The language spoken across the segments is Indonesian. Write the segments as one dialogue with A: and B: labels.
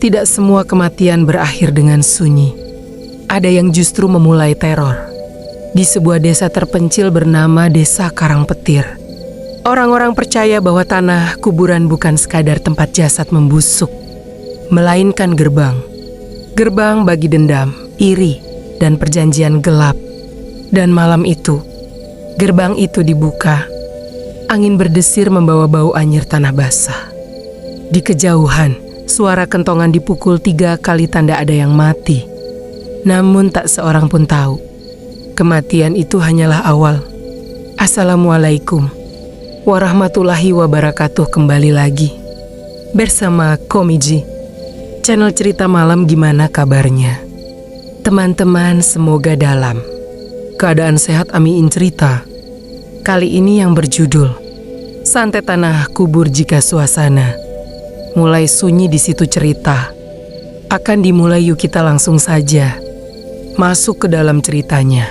A: Tidak semua kematian berakhir dengan sunyi. Ada yang justru memulai teror. Di sebuah desa terpencil bernama Desa Karangpetir, orang-orang percaya bahwa tanah kuburan bukan sekadar tempat jasad membusuk, melainkan gerbang. Gerbang bagi dendam, iri, dan perjanjian gelap. Dan malam itu, gerbang itu dibuka. Angin berdesir membawa bau anyir tanah basah. Di kejauhan, suara kentongan dipukul 3 kali tanda ada yang mati. Namun tak seorang pun tahu, kematian itu hanyalah awal. Assalamualaikum warahmatullahi wabarakatuh, kembali lagi bersama Komiji, channel cerita malam. Gimana kabarnya? Teman-teman semoga dalam keadaan sehat. Amiin cerita kali ini yang berjudul Santet Tanah Kubur Jika Suasana mulai sunyi. Di situ cerita akan dimulai. Yuk kita langsung saja masuk ke dalam ceritanya.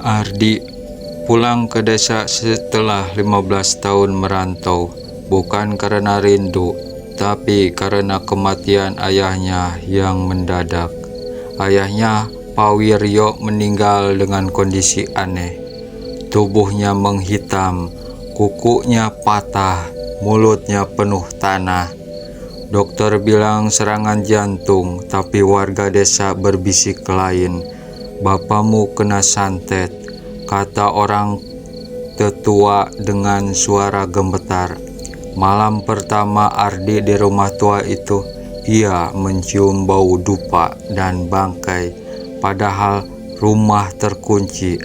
B: Ardi pulang ke desa setelah 15 tahun merantau, bukan karena rindu, tapi karena kematian ayahnya yang mendadak. Ayahnya, Pak Wiryo, meninggal dengan kondisi aneh. Tubuhnya menghitam, kukunya patah, mulutnya penuh tanah. Dokter bilang serangan jantung, tapi warga desa berbisik lain. "Bapamu kena santet," kata orang tetua dengan suara gemetar. Malam pertama Ardi di rumah tua itu, ia mencium bau dupa dan bangkai. Padahal rumah terkunci.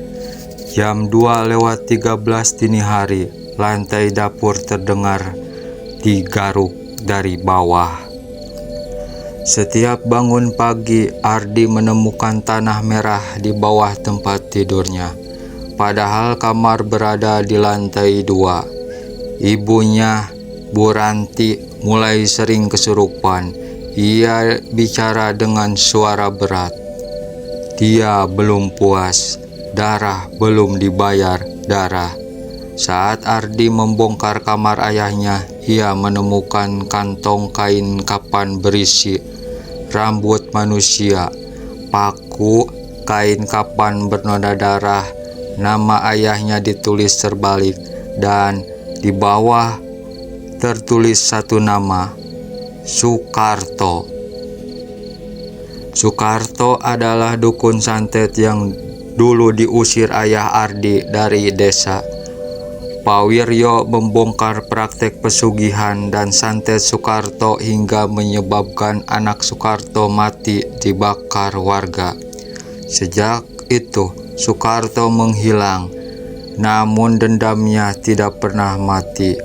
B: Jam 2:13 dini hari, lantai dapur terdengar digaruk dari bawah. Setiap bangun pagi, Ardi menemukan tanah merah di bawah tempat tidurnya. Padahal kamar berada di lantai 2. Ibunya, Bu Ranti, mulai sering kesurupan. Ia bicara dengan suara berat. Dia belum puas, darah belum dibayar darah. Saat Ardi membongkar kamar ayahnya, ia menemukan kantong kain kapan berisi rambut manusia, paku, kain kapan bernoda darah, nama ayahnya ditulis terbalik, dan di bawah tertulis satu nama, Sukarto. Sukarto adalah dukun santet yang dulu diusir ayah Ardi dari desa. Pak Wiryo membongkar praktek pesugihan dan santet Sukarto hingga menyebabkan anak Sukarto mati dibakar warga. Sejak itu, Sukarto menghilang, namun dendamnya tidak pernah mati.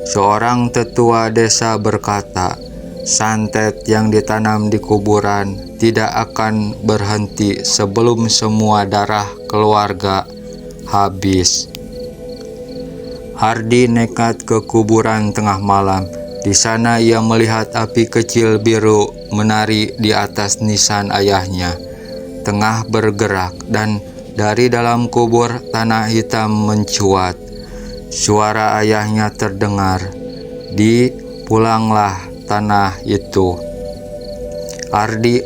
B: Seorang tetua desa berkata, santet yang ditanam di kuburan tidak akan berhenti sebelum semua darah keluarga habis. Ardi nekat ke kuburan tengah malam. Di sana ia melihat api kecil biru menari di atas nisan ayahnya. Tengah bergerak, dan dari dalam kubur tanah hitam mencuat. Suara ayahnya terdengar, "Dipulanglah tanah itu." Ardi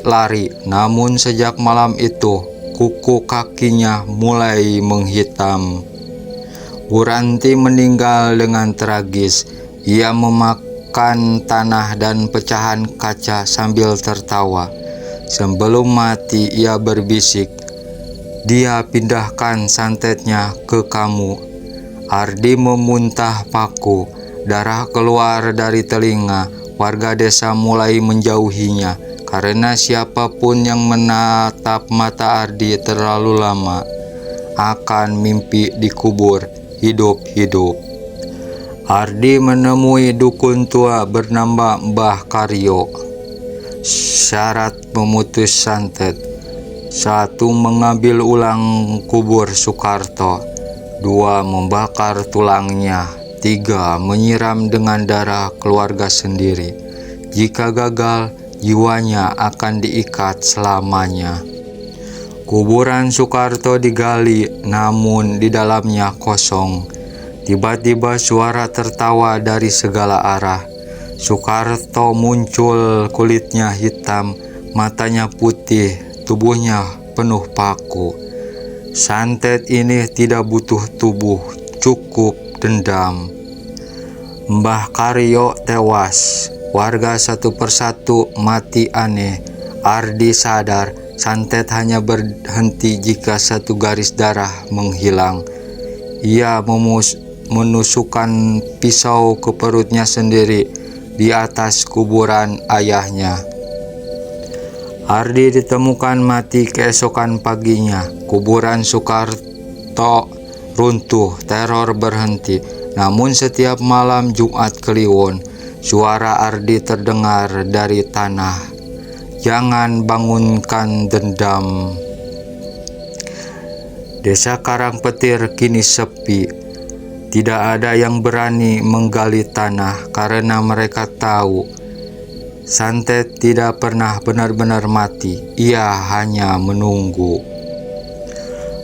B: lari, namun sejak malam itu kuku kakinya mulai menghitam. Bu Ranti meninggal dengan tragis. Ia memakan tanah dan pecahan kaca sambil tertawa. Sebelum mati ia berbisik, "Dia pindahkan santetnya ke kamu." Ardi memuntah paku, darah keluar dari telinga. Warga desa mulai menjauhinya karena siapapun yang menatap mata Ardi terlalu lama akan mimpi dikubur hidup-hidup. Ardi menemui dukun tua bernama Mbah Karyo. Syarat memutus santet: 1. Mengambil ulang kubur Sukarto. 2. Membakar tulangnya. 3. Menyiram dengan darah keluarga sendiri. Jika gagal, jiwanya akan diikat selamanya. Kuburan Soekarto digali, namun di dalamnya kosong. Tiba-tiba suara tertawa dari segala arah. Soekarto muncul, kulitnya hitam, matanya putih, tubuhnya penuh paku. Santet ini tidak butuh tubuh, cukup dendam. Mbah Karyo tewas, warga satu persatu mati aneh. Ardi sadar, santet hanya berhenti jika satu garis darah menghilang. Ia menusukkan pisau ke perutnya sendiri di atas kuburan ayahnya. Ardi ditemukan mati keesokan paginya. Kuburan Soekarto runtuh, teror berhenti. Namun setiap malam Jumat Kliwon, suara Ardi terdengar dari tanah. Jangan bangunkan dendam. Desa Karangpetir kini sepi. Tidak ada yang berani menggali tanah karena mereka tahu santet tidak pernah benar-benar mati. Ia hanya menunggu.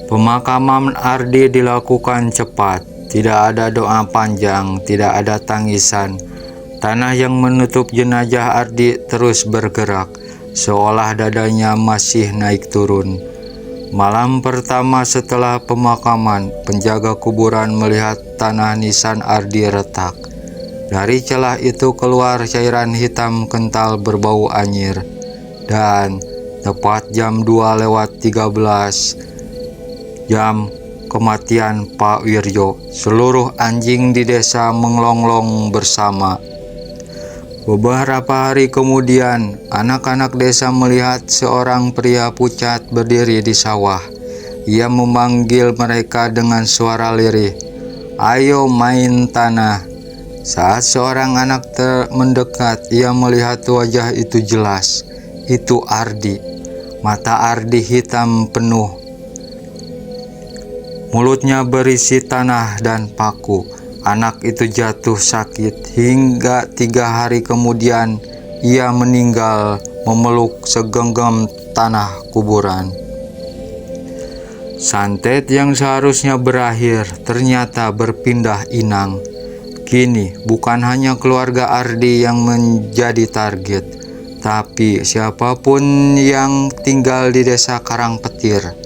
B: Pemakaman Ardi dilakukan cepat. Tidak ada doa panjang, tidak ada tangisan. Tanah yang menutup jenazah Ardi terus bergerak, seolah dadanya masih naik turun. Malam pertama setelah pemakaman, penjaga kuburan melihat tanah nisan Ardi retak. Dari celah itu keluar cairan hitam kental berbau anyir. Dan tepat jam 2:13 jam kematian Pak Wirjo, seluruh anjing di desa mengelonglong bersama. Beberapa hari kemudian, anak-anak desa melihat seorang pria pucat berdiri di sawah. Ia memanggil mereka dengan suara lirih, "Ayo main tanah." Saat seorang anak mendekat, ia melihat wajah itu jelas. Itu Ardi. Mata Ardi hitam penuh. Mulutnya berisi tanah dan paku. Anak itu jatuh sakit hingga 3 hari kemudian ia meninggal memeluk segenggam tanah kuburan. Santet yang seharusnya berakhir ternyata berpindah inang. Kini bukan hanya keluarga Ardi yang menjadi target, tapi siapapun yang tinggal di desa Karangpetir.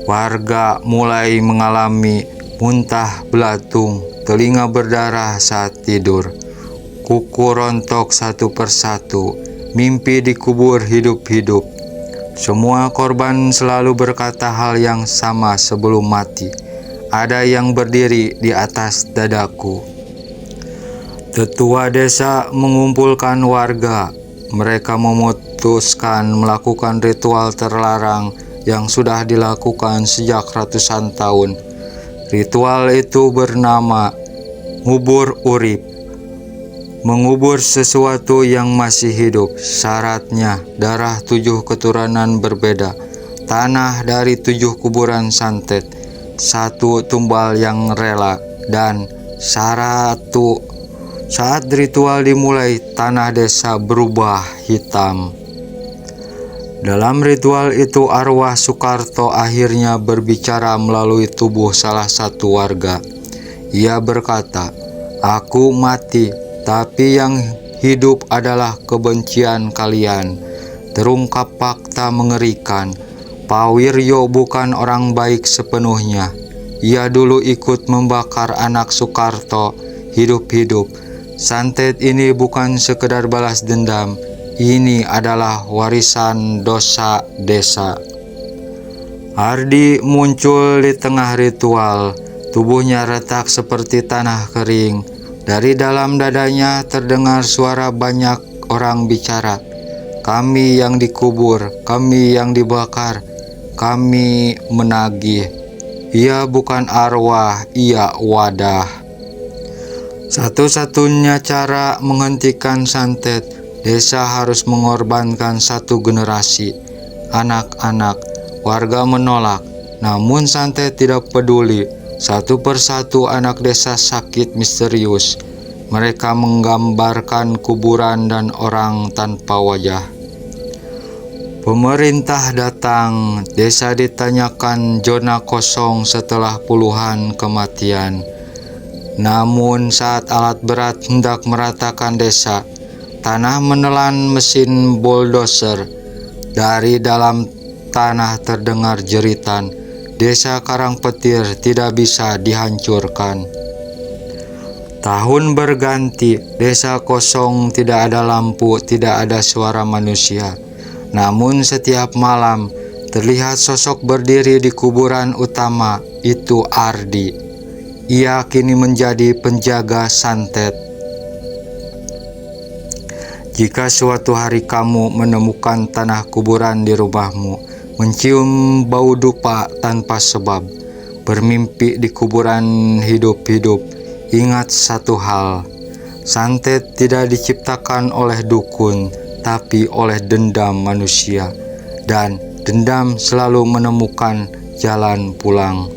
B: Warga mulai mengalami muntah belatung, telinga berdarah saat tidur, kuku rontok satu persatu, mimpi dikubur hidup-hidup. Semua korban selalu berkata hal yang sama sebelum mati. Ada yang berdiri di atas dadaku. Tetua desa mengumpulkan warga. Mereka memutuskan melakukan ritual terlarang yang sudah dilakukan sejak ratusan tahun. Ritual itu bernama ngubur urip. Mengubur sesuatu yang masih hidup. Syaratnya darah 7 keturunan berbeda, tanah dari 7 kuburan santet, 1 tumbal yang rela, dan saat ritual dimulai, tanah desa berubah hitam. Dalam ritual itu arwah Soekarto akhirnya berbicara melalui tubuh salah satu warga. Ia berkata, "Aku mati, tapi yang hidup adalah kebencian kalian." Terungkap fakta mengerikan. Pak Wirjo bukan orang baik sepenuhnya. Ia dulu ikut membakar anak Soekarto hidup-hidup. Santet ini bukan sekedar balas dendam. Ini adalah warisan dosa desa. Ardi muncul di tengah ritual. Tubuhnya retak seperti tanah kering. Dari dalam dadanya terdengar suara banyak orang bicara. "Kami yang dikubur, kami yang dibakar, kami menagih." Ia bukan arwah, ia wadah. Satu-satunya cara menghentikan santet, desa harus mengorbankan 1 generasi. Anak-anak, warga menolak, namun santet tidak peduli. Satu persatu anak desa sakit misterius. Mereka menggambarkan kuburan dan orang tanpa wajah. Pemerintah datang, desa ditanyakan zona kosong setelah puluhan kematian. Namun saat alat berat hendak meratakan desa, tanah menelan mesin bulldozer. Dari dalam tanah terdengar jeritan, desa Karangpetir tidak bisa dihancurkan. Tahun berganti, desa kosong, tidak ada lampu, tidak ada suara manusia. Namun setiap malam terlihat sosok berdiri di kuburan utama, itu Ardi. Ia kini menjadi penjaga santet. Jika suatu hari kamu menemukan tanah kuburan di rumahmu, mencium bau dupa tanpa sebab, bermimpi di kuburan hidup-hidup, ingat satu hal, santet tidak diciptakan oleh dukun, tapi oleh dendam manusia, dan dendam selalu menemukan jalan pulang.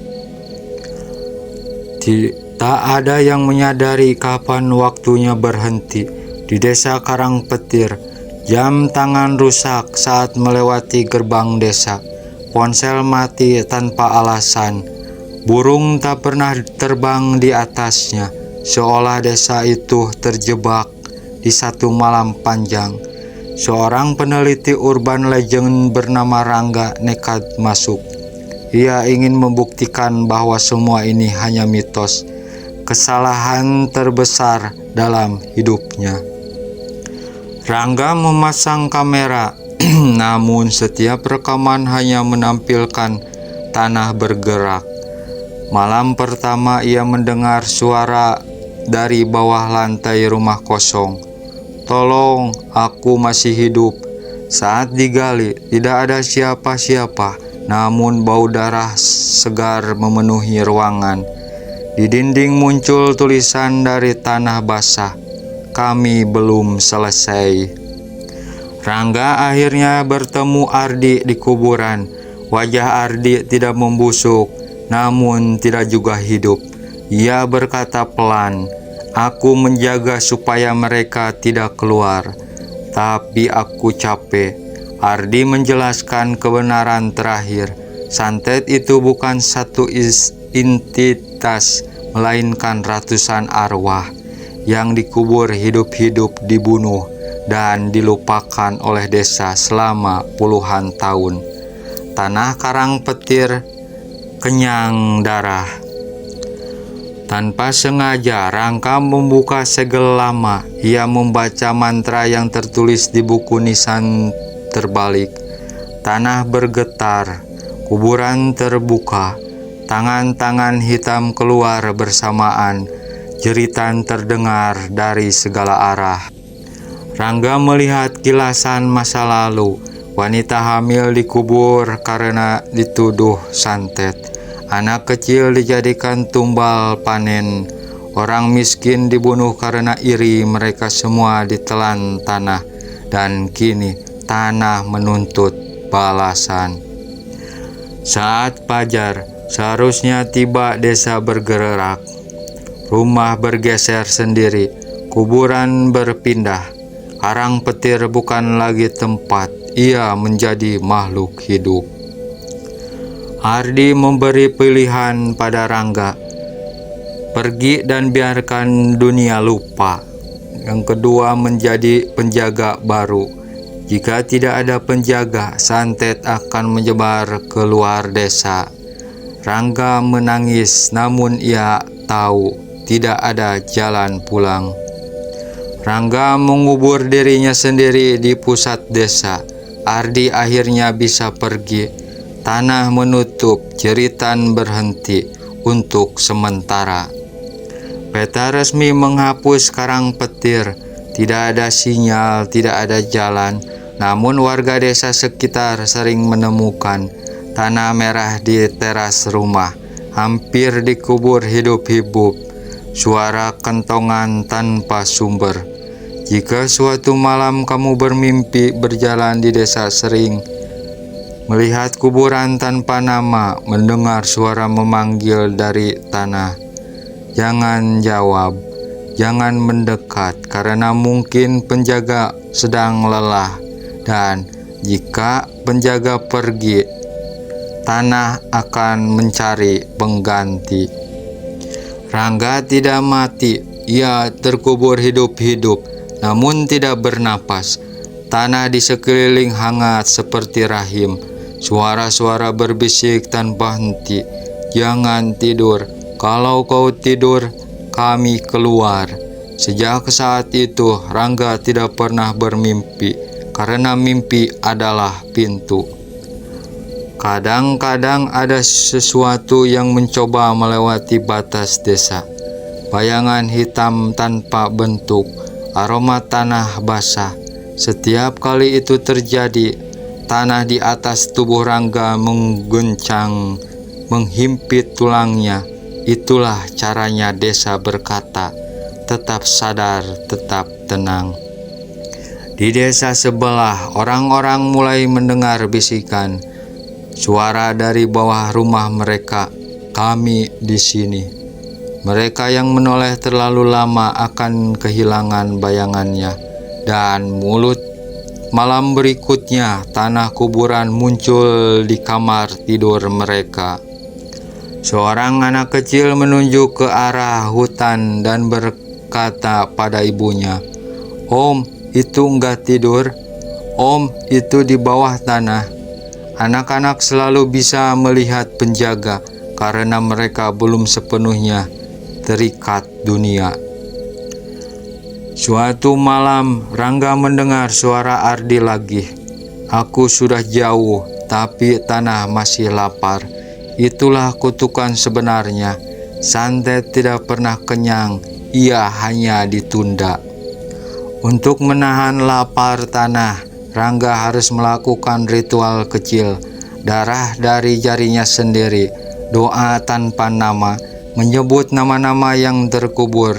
B: Tak ada yang menyadari kapan waktunya berhenti. Di desa Karangpetir, jam tangan rusak saat melewati gerbang desa. Ponsel mati tanpa alasan. Burung tak pernah terbang di atasnya, seolah desa itu terjebak di satu malam panjang. Seorang peneliti urban legend bernama Rangga nekat masuk. Ia ingin membuktikan bahwa semua ini hanya mitos, kesalahan terbesar dalam hidupnya. Rangga memasang kamera, namun setiap rekaman hanya menampilkan tanah bergerak. Malam pertama ia mendengar suara dari bawah lantai rumah kosong. "Tolong, aku masih hidup." Saat digali, tidak ada siapa-siapa, namun bau darah segar memenuhi ruangan. Di dinding muncul tulisan dari tanah basah, "Kami belum selesai." Rangga akhirnya bertemu Ardi di kuburan. Wajah Ardi tidak membusuk, namun tidak juga hidup. Ia berkata pelan, "Aku menjaga supaya mereka tidak keluar, tapi aku capek." Ardi menjelaskan kebenaran terakhir. Santet itu bukan satu entitas, melainkan ratusan arwah yang dikubur hidup-hidup, dibunuh, dan dilupakan oleh desa selama puluhan tahun. Tanah Karangpetir kenyang darah. Tanpa sengaja, Rangga membuka segel lama. Ia membaca mantra yang tertulis di buku nisan terbalik. Tanah bergetar, kuburan terbuka, tangan-tangan hitam keluar bersamaan. Jeritan terdengar dari segala arah. Rangga melihat kilasan masa lalu. Wanita hamil dikubur karena dituduh santet. Anak kecil dijadikan tumbal panen. Orang miskin dibunuh karena iri. Mereka semua ditelan tanah. Dan kini tanah menuntut balasan. Saat fajar, seharusnya tiba, desa bergerak. Rumah bergeser sendiri. Kuburan berpindah. Karangpetir bukan lagi tempat. Ia menjadi makhluk hidup. Ardi memberi pilihan pada Rangga, pergi dan biarkan dunia lupa. Yang kedua, menjadi penjaga baru. Jika tidak ada penjaga, santet akan menyebar keluar desa. Rangga menangis, namun ia tahu tidak ada jalan pulang. Rangga mengubur dirinya sendiri di pusat desa. Ardi akhirnya bisa pergi. Tanah menutup, jeritan berhenti untuk sementara. Peta resmi menghapus Karangpetir. Tidak ada sinyal, tidak ada jalan. Namun warga desa sekitar sering menemukan tanah merah di teras rumah, hampir dikubur hidup-hidup. Suara kentongan tanpa sumber. Jika suatu malam kamu bermimpi berjalan di desa sering, melihat kuburan tanpa nama, mendengar suara memanggil dari tanah, jangan jawab, jangan mendekat, karena mungkin penjaga sedang lelah, dan Jika penjaga pergi, tanah akan mencari pengganti. Rangga tidak mati, ia terkubur hidup-hidup, namun tidak bernapas. Tanah di sekeliling hangat seperti rahim. Suara-suara berbisik tanpa henti, "Jangan tidur, kalau kau tidur, kami keluar." Sejak saat itu, Rangga tidak pernah bermimpi, karena mimpi adalah pintu. Kadang-kadang ada sesuatu yang mencoba melewati batas desa. Bayangan hitam tanpa bentuk, aroma tanah basah. Setiap kali itu terjadi, tanah di atas tubuh Rangga mengguncang, menghimpit tulangnya. Itulah caranya desa berkata, "Tetap sadar, tetap tenang." Di desa sebelah, orang-orang mulai mendengar bisikan. Suara dari bawah rumah mereka, "Kami di sini." Mereka yang menoleh terlalu lama akan kehilangan bayangannya. Dan malam berikutnya, tanah kuburan muncul di kamar tidur mereka. Seorang anak kecil menunjuk ke arah hutan dan berkata pada ibunya, "Om, itu enggak tidur. Om, itu di bawah tanah." Anak-anak selalu bisa melihat penjaga karena mereka belum sepenuhnya terikat dunia. Suatu malam, Rangga mendengar suara Ardi lagi. "Aku sudah jauh, tapi tanah masih lapar." Itulah kutukan sebenarnya. Santet tidak pernah kenyang, ia hanya ditunda. Untuk menahan lapar tanah, Rangga harus melakukan ritual kecil. Darah dari jarinya sendiri, doa tanpa nama, menyebut nama-nama yang terkubur.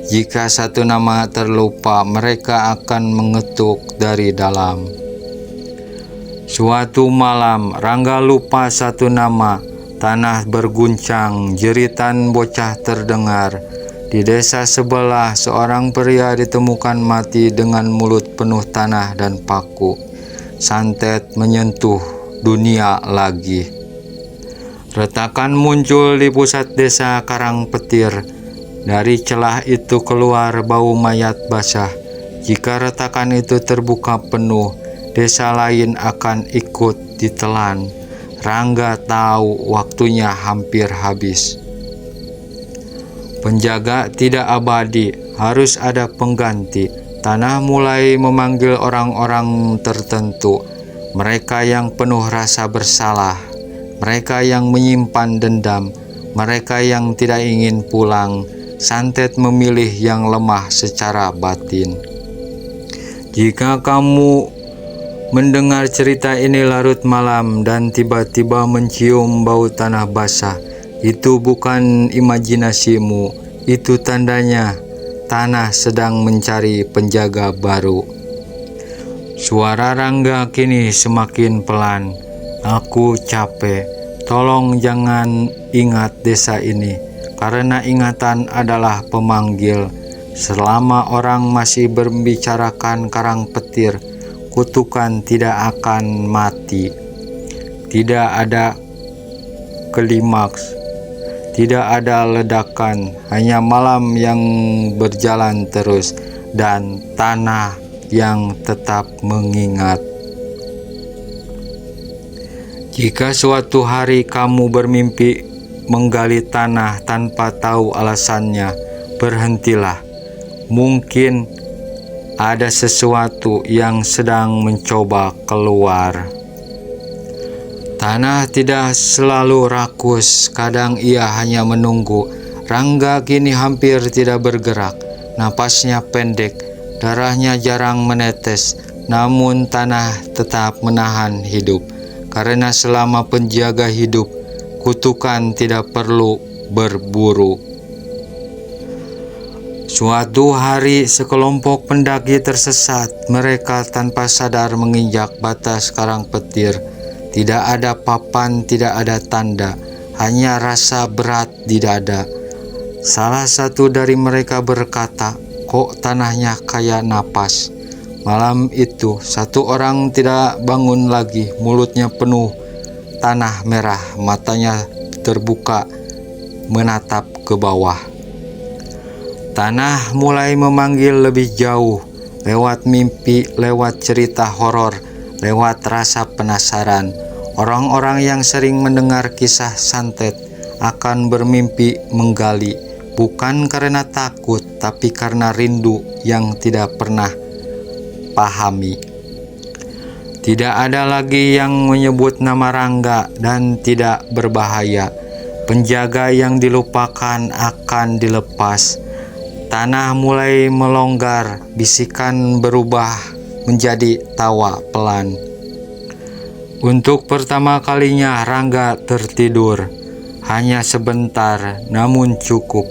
B: Jika satu nama terlupa, mereka akan mengetuk dari dalam. Suatu malam, Rangga lupa satu nama. Tanah berguncang, jeritan bocah terdengar. Di desa sebelah, seorang pria ditemukan mati dengan mulut penuh tanah dan paku. Santet menyentuh dunia lagi. Retakan muncul di pusat desa Karangpetir. Dari celah itu keluar bau mayat basah. Jika retakan itu terbuka penuh, desa lain akan ikut ditelan. Rangga tahu waktunya hampir habis. Penjaga tidak abadi, harus ada pengganti. Tanah mulai memanggil orang-orang tertentu. Mereka yang penuh rasa bersalah, mereka yang menyimpan dendam, mereka yang tidak ingin pulang. Santet memilih yang lemah secara batin. Jika kamu mendengar cerita ini larut malam dan tiba-tiba mencium bau tanah basah, itu bukan imajinasimu, itu tandanya tanah sedang mencari penjaga baru. Suara Rangga kini semakin pelan. "Aku capek, tolong jangan ingat desa ini, karena ingatan adalah pemanggil. Selama orang masih membicarakan Karangpetir, kutukan tidak akan mati. Tidak ada klimaks, tidak ada ledakan, hanya malam yang berjalan terus dan tanah yang tetap mengingat." Jika suatu hari kamu bermimpi menggali tanah tanpa tahu alasannya, berhentilah. Mungkin ada sesuatu yang sedang mencoba keluar. Tanah tidak selalu rakus, kadang ia hanya menunggu. Rangga kini hampir tidak bergerak, napasnya pendek, darahnya jarang menetes, namun tanah tetap menahan hidup. Karena selama penjaga hidup, kutukan tidak perlu berburu. Suatu hari, sekelompok pendaki tersesat. Mereka tanpa sadar menginjak batas Karangpetir. Tidak ada papan, tidak ada tanda, hanya rasa berat di dada. Salah satu dari mereka berkata, "Kok tanahnya kayak napas?" Malam itu satu orang tidak bangun lagi, mulutnya penuh tanah merah, matanya terbuka menatap ke bawah. Tanah mulai memanggil lebih jauh, lewat mimpi, lewat cerita horor, lewat rasa penasaran. Orang-orang yang sering mendengar kisah santet akan bermimpi menggali, bukan karena takut, tapi karena rindu yang tidak pernah pahami. Tidak ada lagi yang menyebut nama Rangga dan tidak berbahaya. Penjaga yang dilupakan akan dilepas. Tanah mulai melonggar, bisikan berubah menjadi tawa pelan. Untuk pertama kalinya Rangga tertidur. Hanya sebentar, namun cukup.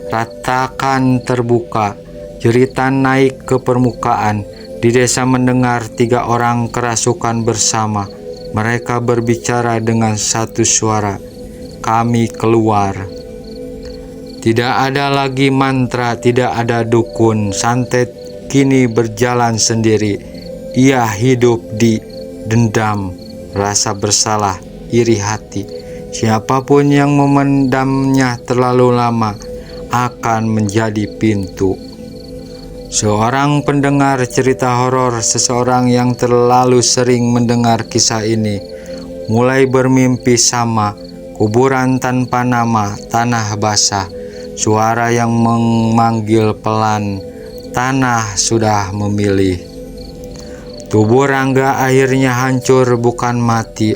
B: Ratakan terbuka, jeritan naik ke permukaan. Di desa mendengar 3 orang kerasukan bersama. Mereka berbicara dengan satu suara, "Kami keluar." Tidak ada lagi mantra, tidak ada dukun. Santet kini berjalan sendiri. Ia hidup di dendam, rasa bersalah, iri hati. Siapapun yang memendamnya terlalu lama akan menjadi pintu. Seorang pendengar cerita horor, seseorang yang terlalu sering mendengar kisah ini, mulai bermimpi sama, kuburan tanpa nama, tanah basah, suara yang memanggil pelan, tanah sudah memilih. Tubuh Rangga akhirnya hancur, bukan mati,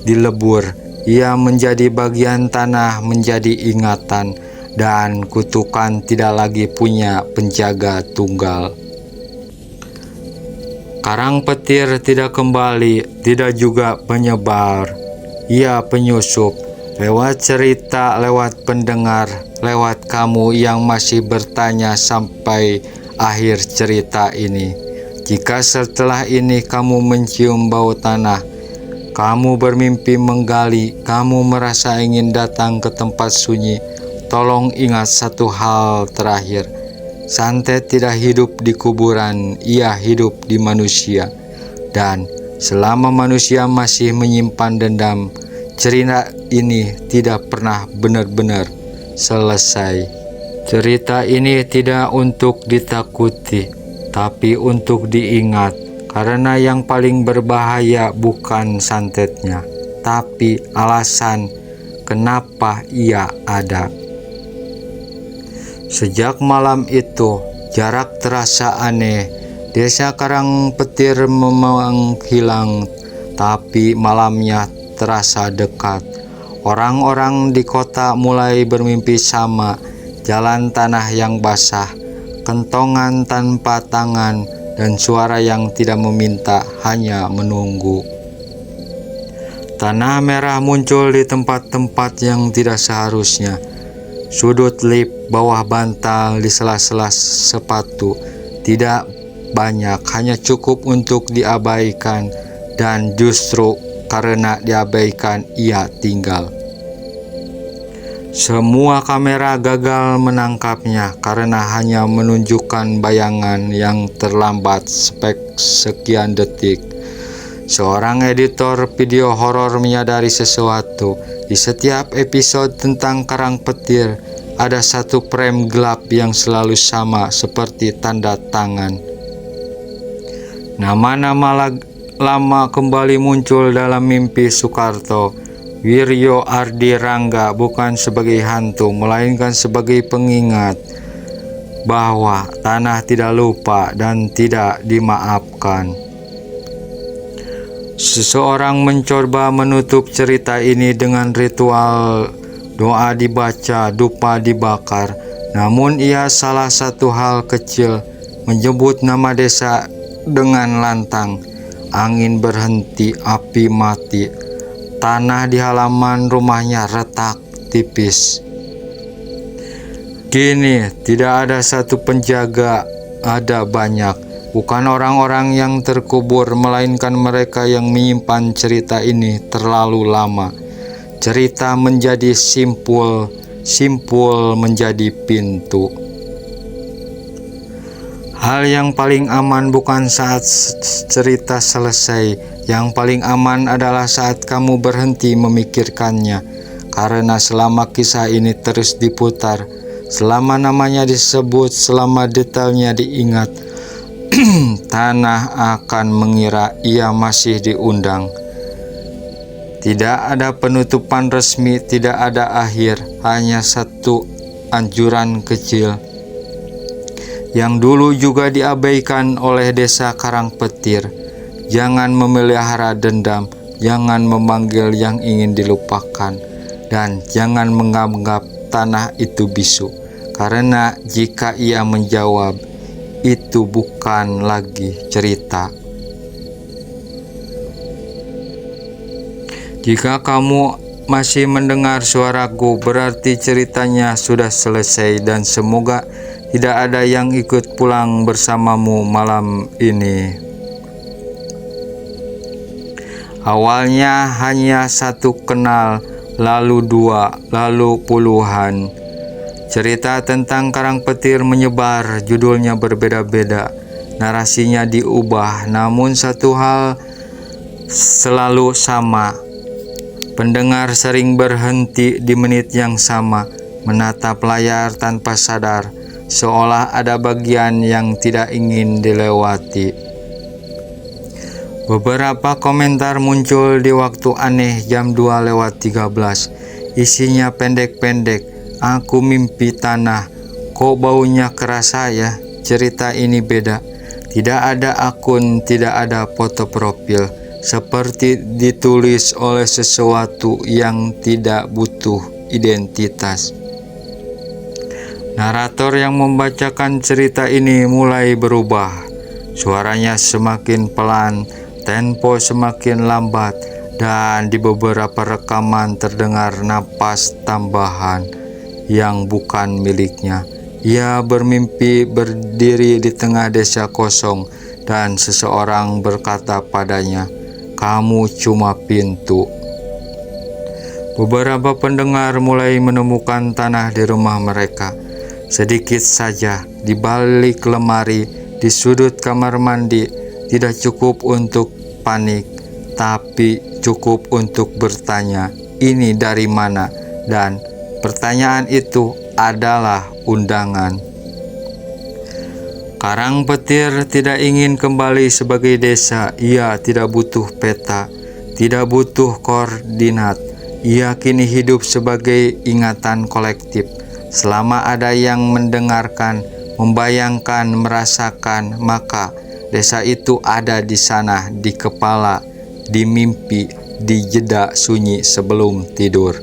B: dilebur. Ia menjadi bagian tanah, menjadi ingatan, dan kutukan tidak lagi punya penjaga tunggal. Karang petir tidak kembali, tidak juga penyebar. Ia penyusup, lewat cerita, lewat pendengar, lewat kamu yang masih bertanya sampai akhir cerita ini. Jika setelah ini kamu mencium bau tanah, kamu bermimpi menggali, kamu merasa ingin datang ke tempat sunyi, tolong ingat satu hal terakhir. Santet tidak hidup di kuburan, ia hidup di manusia. Dan selama manusia masih menyimpan dendam, cerita ini tidak pernah benar-benar selesai. Cerita ini tidak untuk ditakuti, tapi untuk diingat. Karena yang paling berbahaya bukan santetnya, tapi alasan kenapa ia ada. Sejak malam itu, jarak terasa aneh. Desa Karang Petir memang hilang, tapi malamnya terasa dekat. Orang-orang di kota mulai bermimpi sama, jalan tanah yang basah, kentongan tanpa tangan, dan suara yang tidak meminta, hanya menunggu. Tanah merah muncul di tempat-tempat yang tidak seharusnya. Sudut lip, bawah bantal, di sela-sela sepatu. Tidak banyak, hanya cukup untuk diabaikan. Dan justru karena diabaikan, ia tinggal. Semua kamera gagal menangkapnya karena hanya menunjukkan bayangan yang terlambat sekian detik. Seorang editor video horor menyadari sesuatu. Di setiap episode tentang Karang Petir, ada satu frame gelap yang selalu sama seperti tanda tangan. Nama-nama lama kembali muncul dalam mimpi Soekarto. Wiryo Ardi Rangga bukan sebagai hantu, melainkan sebagai pengingat bahwa tanah tidak lupa dan tidak dimaafkan. Seseorang mencoba menutup cerita ini dengan ritual doa dibaca, dupa dibakar. Namun ia salah satu hal kecil, menyebut nama desa dengan lantang. Angin berhenti, api mati. Tanah di halaman rumahnya retak tipis. Kini tidak ada satu penjaga, ada banyak. Bukan orang-orang yang terkubur, melainkan mereka yang menyimpan cerita ini terlalu lama. Cerita menjadi simpul menjadi pintu. Hal yang paling aman bukan saat cerita selesai. Yang paling aman adalah saat kamu berhenti memikirkannya. Karena selama kisah ini terus diputar, selama namanya disebut, selama detailnya diingat, tanah akan mengira ia masih diundang. Tidak ada penutupan resmi, tidak ada akhir, hanya satu anjuran kecil yang dulu juga diabaikan oleh Desa Karangpetir. Jangan memelihara dendam, jangan memanggil yang ingin dilupakan, dan jangan menganggap tanah itu bisu. Karena jika ia menjawab, itu bukan lagi cerita. Jika kamu masih mendengar suaraku, berarti ceritanya sudah selesai, dan semoga tidak ada yang ikut pulang bersamamu malam ini. Awalnya hanya satu kenal, lalu dua, lalu puluhan. Cerita tentang Karangpetir menyebar, judulnya berbeda-beda, narasinya diubah, namun satu hal selalu sama. Pendengar sering berhenti di menit yang sama, menatap layar tanpa sadar, seolah ada bagian yang tidak ingin dilewati. Beberapa komentar muncul di waktu aneh jam 2:13. Isinya pendek-pendek. Aku mimpi tanah, kok baunya kerasa ya? Cerita ini beda. Tidak ada akun, tidak ada foto profil. Seperti ditulis oleh sesuatu yang tidak butuh identitas. Narator yang membacakan cerita ini mulai berubah. Suaranya semakin pelan, tempo semakin lambat, dan di beberapa rekaman terdengar napas tambahan yang bukan miliknya. Ia bermimpi berdiri di tengah desa kosong, dan seseorang berkata padanya, "Kamu cuma pintu." Beberapa pendengar mulai menemukan tanah di rumah mereka. Sedikit saja, di balik lemari, di sudut kamar mandi. Tidak cukup untuk panik, tapi cukup untuk bertanya, "Ini dari mana?" Dan pertanyaan itu adalah undangan. Karangpetir tidak ingin kembali sebagai desa. Ia tidak butuh peta, tidak butuh koordinat. Ia kini hidup sebagai ingatan kolektif. Selama ada yang mendengarkan, membayangkan, merasakan, maka desa itu ada di sana, di kepala, di mimpi, di jeda sunyi sebelum tidur.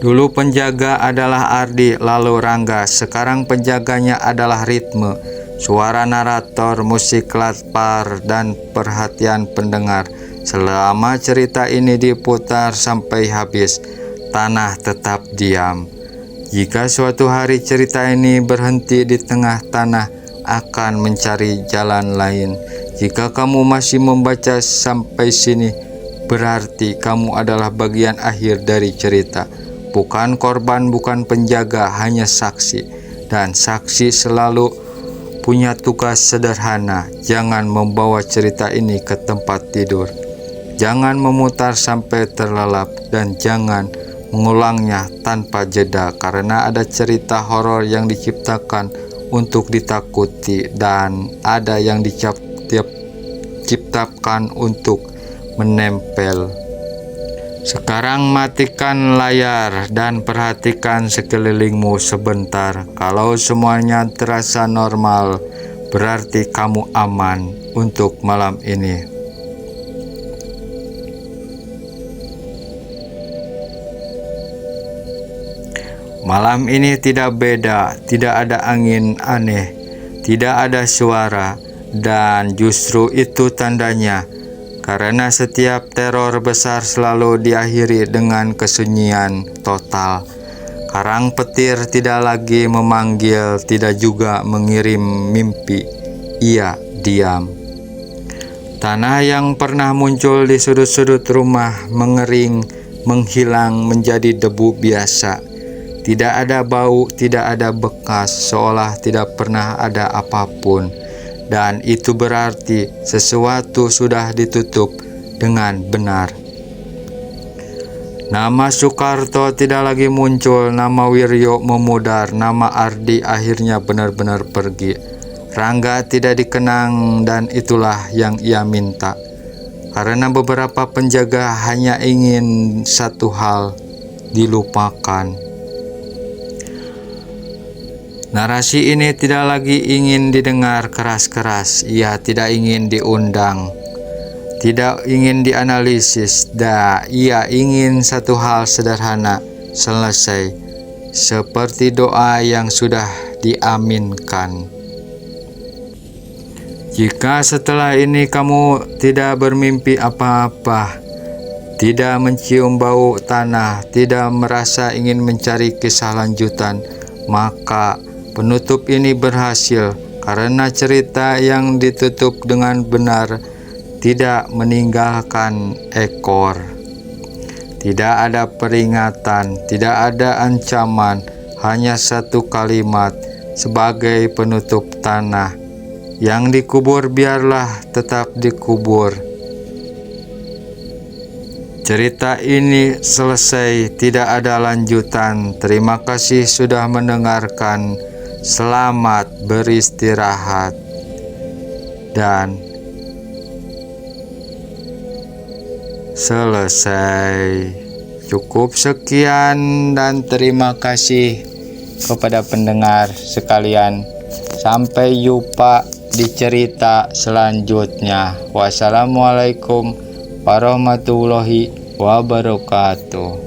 B: Dulu penjaga adalah Ardi, lalu Rangga. Sekarang penjaganya adalah ritme, suara narator, musik latar, dan perhatian pendengar. Selama cerita ini diputar sampai habis, tanah tetap diam. Jika suatu hari cerita ini berhenti di tengah, tanah akan mencari jalan lain. Jika kamu masih membaca sampai sini, berarti kamu adalah bagian akhir dari cerita. Bukan korban, bukan penjaga, hanya saksi. Dan saksi selalu punya tugas sederhana. Jangan membawa cerita ini ke tempat tidur. Jangan memutar sampai terlelap, dan jangan mengulangnya tanpa jeda, karena ada cerita horor yang diciptakan untuk ditakuti, dan ada yang diciptakan untuk menempel. Sekarang matikan layar dan perhatikan sekelilingmu sebentar. Kalau semuanya terasa normal, berarti kamu aman untuk malam ini. Malam ini tidak beda, tidak ada angin aneh, tidak ada suara, dan justru itu tandanya. Karena setiap teror besar selalu diakhiri dengan kesunyian total. Karangpetir tidak lagi memanggil, tidak juga mengirim mimpi. Ia diam. Tanah yang pernah muncul di sudut-sudut rumah mengering, menghilang menjadi debu biasa. Tidak ada bau, tidak ada bekas, seolah tidak pernah ada apapun. Dan itu berarti sesuatu sudah ditutup dengan benar. Nama Soekarto tidak lagi muncul, nama Wiryo memudar, nama Ardi akhirnya benar-benar pergi. Rangga tidak dikenang dan itulah yang ia minta. Karena beberapa penjaga hanya ingin satu hal, dilupakan. Narasi ini tidak lagi ingin didengar keras-keras, ia tidak ingin diundang, tidak ingin dianalisis, ia ingin satu hal sederhana, selesai, seperti doa yang sudah diaminkan. Jika setelah ini kamu tidak bermimpi apa-apa, tidak mencium bau tanah, tidak merasa ingin mencari kisah lanjutan, maka penutup ini berhasil karena cerita yang ditutup dengan benar tidak meninggalkan ekor. Tidak ada peringatan, tidak ada ancaman, hanya satu kalimat sebagai penutup tanah. Yang dikubur biarlah tetap dikubur. Cerita ini selesai, tidak ada lanjutan. Terima kasih sudah mendengarkan. Selamat beristirahat. Dan selesai. Cukup sekian dan terima kasih kepada pendengar sekalian. Sampai jumpa di cerita selanjutnya. Wassalamualaikum warahmatullahi wabarakatuh.